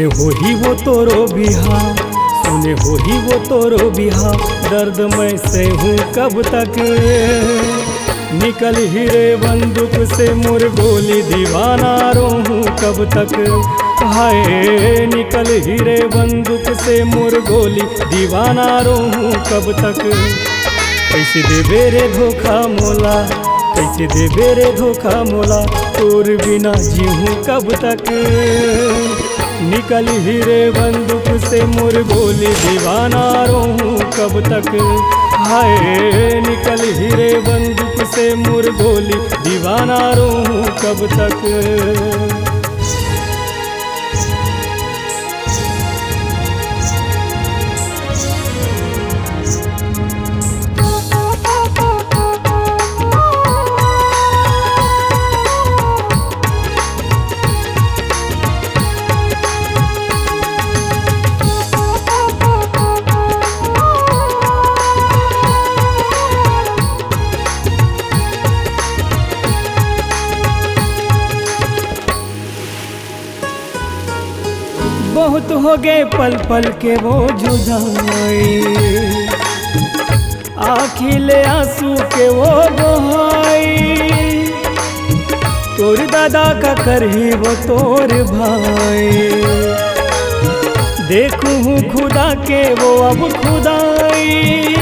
सुने हो ही वो तोरो बिहा, सुने हो ही वो तोरो बिहा, दर्द मैं से हूँ कब तक। निकल ही रे बंदूक से मोर गोली, दीवाना रहूं कब तक। हाय निकल ही रे बंदूक से मोर गोली, दीवाना रहूं कब तक। कैसे देबे रे धोखा मोला, कैसे देबे रे धोखा मोला, तोर बिना जीऊँ कब तक। निकल ही रे बंदूक से मोर गोली, दीवाना रहूं कब तक। हाय निकल ही रे बंदूक से मोर गोली, दीवाना रहूं कब तक। बहुत हो गए पल पल के वो जुदाई, आखिले आंसू के वो बहाई। तोर दादा का कर ही वो तोर भाई, देखूं खुदा के वो अब खुदाई।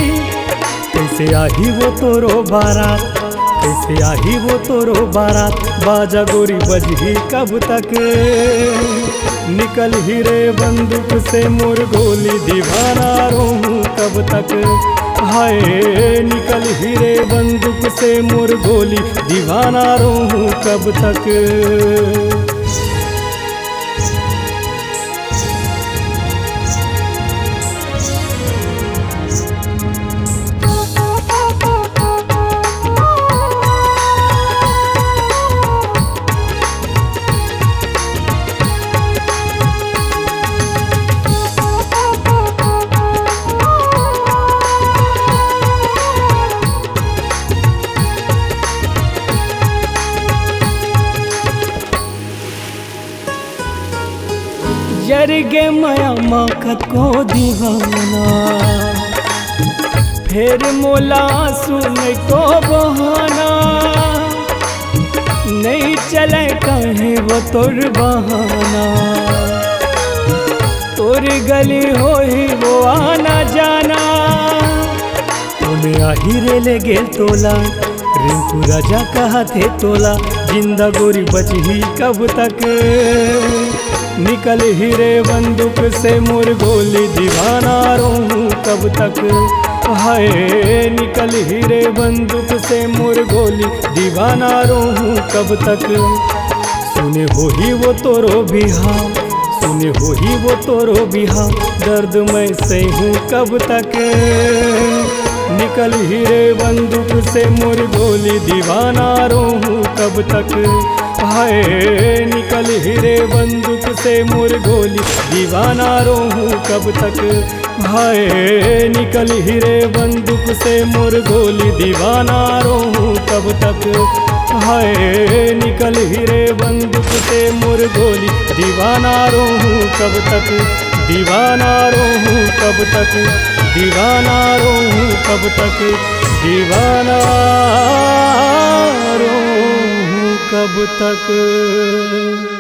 कैसे आही वो तोरो बारात, कैसे आही वो तोरो बारात, बाजा गोरी बजही कब तक। निकल ही रे बंदूक से मोर गोली, दीवाना रहूं कब तक। हाय निकल ही रे बंदूक से मोर गोली, दीवाना रहूं कब तक। जर गे माया माखत को दीवाना, फिर मोला सुन को बहाना। नहीं चले कहे वो तोर बहाना, तोर गली हो ही वो आना जाना। तोने आही रे ले गेल तोला, रिंकू राजा कहा थे तोला, जिंदा गोरी बची कब तक। निकल ही रे बंदूक से मोर गोली, दीवाना रहूं कब तक। हाय निकल ही रे बंदूक से मोर गोली, दीवाना रहूं कब तक। सुने हो ही वो तोरो बिहा, सुने हो ही वो तोरो बिहा, दर्द मैं से हूँ कब तक। निकल ही रे बंदूक से मोर गोली, दीवाना रहूं कब तक। हाय निकल ही रे बंदूक से मोर गोली, दीवाना रहूं कब तक। हाय निकल ही रे बंदूक से मोर गोली, दीवाना रहूं कब तक। हाय निकल ही रे बंदूक से मोर गोली, दीवाना रहूं कब तक। दीवाना रहूं कब तक, दीवाना रहूं कब तक, दीवाना रहूं कब तक।